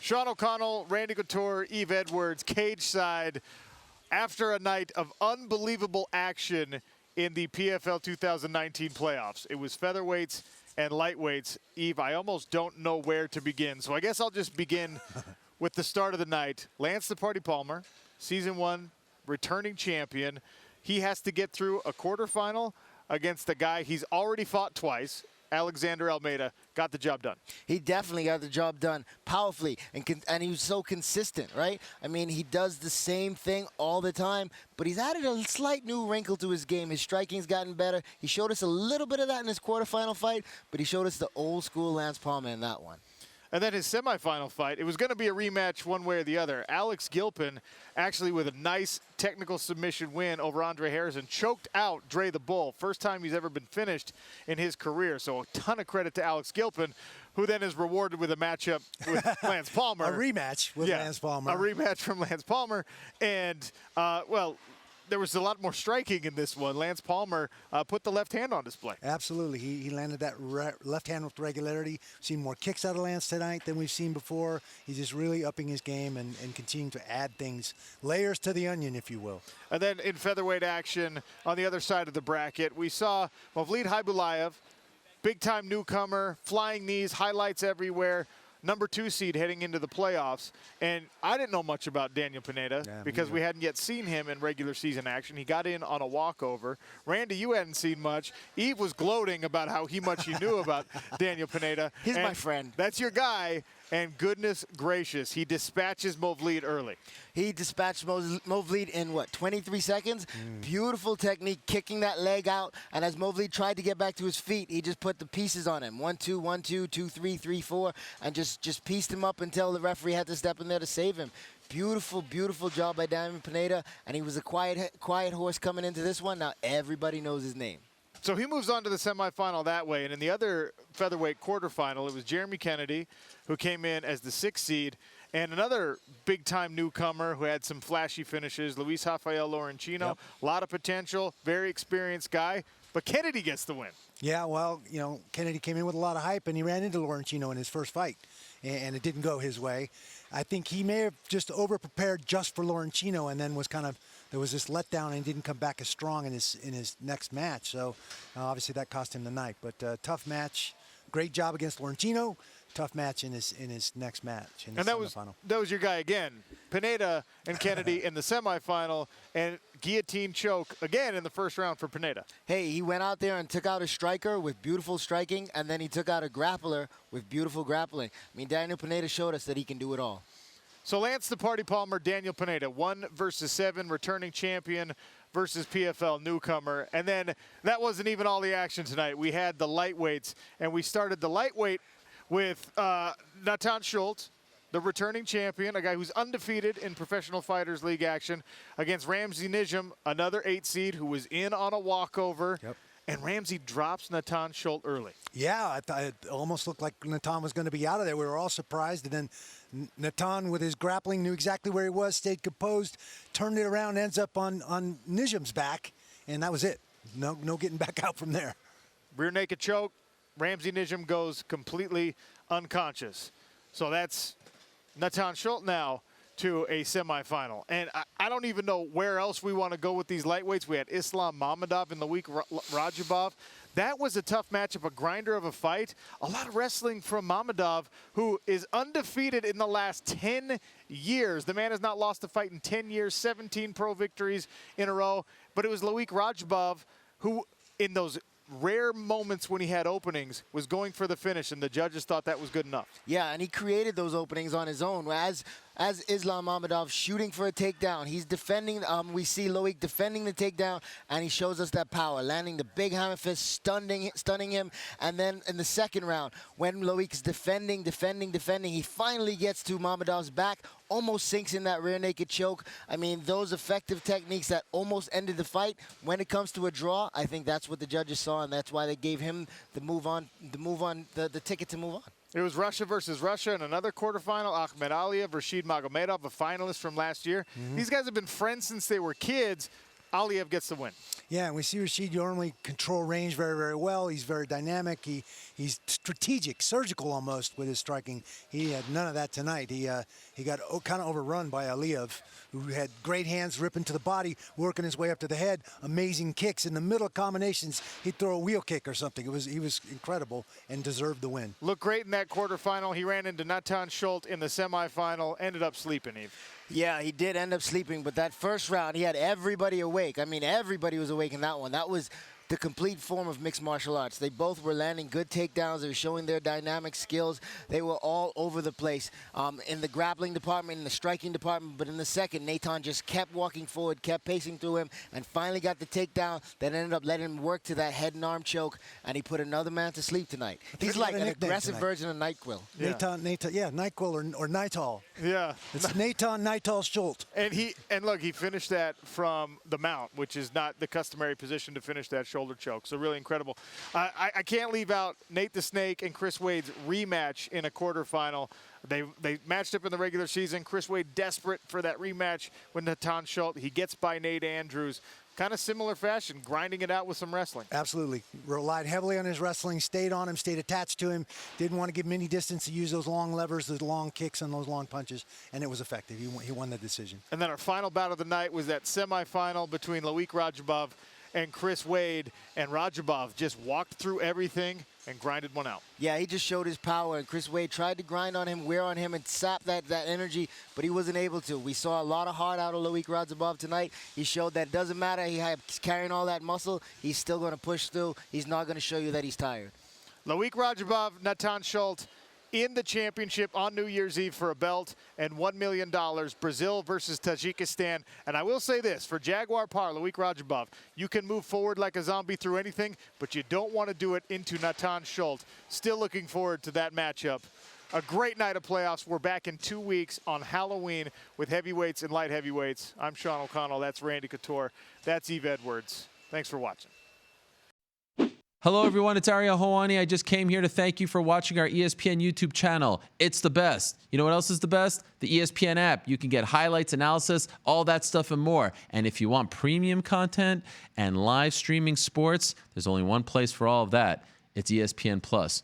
Sean O'Connell, Randy Couture, Yves Edwards, cage side, after a night of unbelievable action in the PFL 2019 playoffs. It was featherweights and lightweights. Yves, I almost don't know where to begin, so I guess I'll just begin with the start of the night. Lance "The Party" Palmer, Season 1 returning champion. He has to get through a quarterfinal against a guy he's already fought twice. Alexander Almeida got the job done. He definitely got the job done powerfully, and he was so consistent, right? I mean, he does the same thing all the time, but he's added a slight new wrinkle to his game. His striking's gotten better. He showed us a little bit of that in his quarterfinal fight, but he showed us the old school Lance Palmer in that one. And then his semifinal fight, it was going to be a rematch one way or the other. Alex Gilpin, actually with a nice technical submission win over Andre Harrison, choked out Dre the Bull. First time he's ever been finished in his career. So a ton of credit to Alex Gilpin, who then is rewarded with a matchup with Lance Palmer. A rematch with Lance Palmer. A rematch from Lance Palmer. And, well, there was a lot more striking in this one. Lance Palmer put the left hand on display. Absolutely. He landed that left hand with regularity. We've seen more kicks out of Lance tonight than we've seen before. He's just really upping his game and continuing to add things, layers to the onion, if you will. And then in featherweight action, on the other side of the bracket, we saw Mavlid Haibulaev, big-time newcomer, flying knees, highlights everywhere. Number 2 seed heading into the playoffs. And I didn't know much about Daniel Pineda because we hadn't yet seen him in regular season action. He got in on a walkover. Randy, you hadn't seen much. Yves was gloating about how much he knew about Daniel Pineda. He's my friend. That's your guy. And goodness gracious, he dispatches Mavlid early. He dispatched Mavlid in, what, 23 seconds? Beautiful technique, kicking that leg out. And as Mavlid tried to get back to his feet, he just put the pieces on him. 1, 2, 1, 2, 2, 3, 3, 4, and just pieced him up until the referee had to step in there to save him. Beautiful, beautiful job by Daniel Pineda. And he was a quiet horse coming into this one. Now everybody knows his name. So he moves on to the semifinal that way. And in the other featherweight quarterfinal, it was Jeremy Kennedy who came in as the 6th seed. And another big-time newcomer who had some flashy finishes, Luis Rafael Lorenzino. A lot of potential, very experienced guy. But Kennedy gets the win. Yeah, well, you know, Kennedy came in with a lot of hype, and he ran into Lorenzino in his first fight, and it didn't go his way. I think he may have just over-prepared just for Lorenzino, and then was kind of, there was this letdown, and he didn't come back as strong in his next match. So obviously that cost him the night. But tough match, great job against Lorenzino. Tough match in his next match in the semifinal. That was your guy again. Pineda and Kennedy in the semifinal, and guillotine choke again in the first round for Pineda. Hey, he went out there and took out a striker with beautiful striking, and then he took out a grappler with beautiful grappling. I mean, Daniel Pineda showed us that he can do it all. So Lance "The Party" Palmer, Daniel Pineda, 1 versus 7, returning champion versus PFL newcomer. And then that wasn't even all the action tonight. We had the lightweights, and we started the lightweight with Natan Schulte, the returning champion, a guy who's undefeated in Professional Fighters League action, against Ramsey Nijem, another 8 seed who was in on a walkover. And Ramsey drops Natan Schulte early. Yeah, I thought it almost looked like Natan was going to be out of there. We were all surprised. And then Natan, with his grappling, knew exactly where he was, stayed composed, turned it around, ends up on Nijem's back, and that was it. No getting back out from there. Rear naked choke. Ramsey Nijem goes completely unconscious. So that's Natan Schulte now to a semifinal. And I don't even know where else we want to go with these lightweights. We had Islam Mammadov and Loik Radzhabov. That was a tough matchup, a grinder of a fight. A lot of wrestling from Mammadov, who is undefeated in the last 10 years. The man has not lost a fight in 10 years, 17 pro victories in a row. But it was Loik Radzhabov who, in those rare moments when he had openings, was going for the finish, and the judges thought that was good enough. Yeah, and he created those openings on his own. As Islam Mammadov shooting for a takedown, he's defending. We see Loik defending the takedown, and he shows us that power, landing the big hammer fist, stunning him. And then in the second round, when Loik is defending, he finally gets to Mammadov's back, almost sinks in that rear naked choke. I mean, those effective techniques that almost ended the fight. When it comes to a draw, I think that's what the judges saw, and that's why they gave him the ticket to move on. It was Russia versus Russia in another quarterfinal. Ahmed Aliyev, Rashid Magomedov, a finalist from last year. These guys have been friends since they were kids, Aliyev gets the win. Yeah, and we see Rashid normally control range very, very well. He's very dynamic. He's strategic, surgical almost with his striking. He had none of that tonight. He got kind of overrun by Aliyev, who had great hands ripping to the body, working his way up to the head. Amazing kicks in the middle combinations. He'd throw a wheel kick or something. He was incredible and deserved the win. Looked great in that quarterfinal. He ran into Natan Schulte in the semifinal. Ended up sleeping, Yves. Yeah, he did end up sleeping, but that first round, he had everybody awake. I mean, everybody was awake in that one. That was the complete form of mixed martial arts. They both were landing good takedowns. They were showing their dynamic skills. They were all over the place in the grappling department, in the striking department. But in the second, Natan just kept walking forward, kept pacing through him, and finally got the takedown that ended up letting him work to that head and arm choke, and he put another man to sleep tonight. He's like an aggressive version of Nightquill. Yeah. Nightquill or Nighthall. Yeah. It's Natan Nighthall Schulte. And look, he finished that from the mount, which is not the customary position to finish that shoulder choke. So really incredible. I can't leave out Nate the Snake and Chris Wade's rematch in a quarterfinal. They matched up in the regular season. Chris Wade desperate for that rematch with Natan Schulte. He gets by Nate Andrews. Kind of similar fashion, grinding it out with some wrestling. Absolutely. Relied heavily on his wrestling, stayed on him, stayed attached to him, didn't want to give him any distance to use those long levers, those long kicks, and those long punches, and it was effective. He won the decision. And then our final bout of the night was that semifinal between Loik Radzhabov and Chris Wade, and Radzhabov just walked through everything and grinded one out. Yeah, he just showed his power, and Chris Wade tried to grind on him, wear on him, and sap that energy, but he wasn't able to. We saw a lot of heart out of Loik Radzhabov tonight. He showed that it doesn't matter. He's carrying all that muscle. He's still going to push through. He's not going to show you that he's tired. Loik Radzhabov, Natan Schulte in the championship on New Year's Eve for a belt and $1 million. Brazil versus Tajikistan. And I will say this, for Jaguar Par, Loik Radzhabov, you can move forward like a zombie through anything, but you don't want to do it into Natan Schulte. Still looking forward to that matchup. A great night of playoffs. We're back in 2 weeks on Halloween with heavyweights and light heavyweights. I'm Sean O'Connell. That's Randy Couture. That's Yves Edwards. Thanks for watching. Hello, everyone. It's Ariel Helwani. I just came here to thank you for watching our ESPN YouTube channel. It's the best. You know what else is the best? The ESPN app. You can get highlights, analysis, all that stuff and more. And if you want premium content and live streaming sports, there's only one place for all of that. It's ESPN Plus.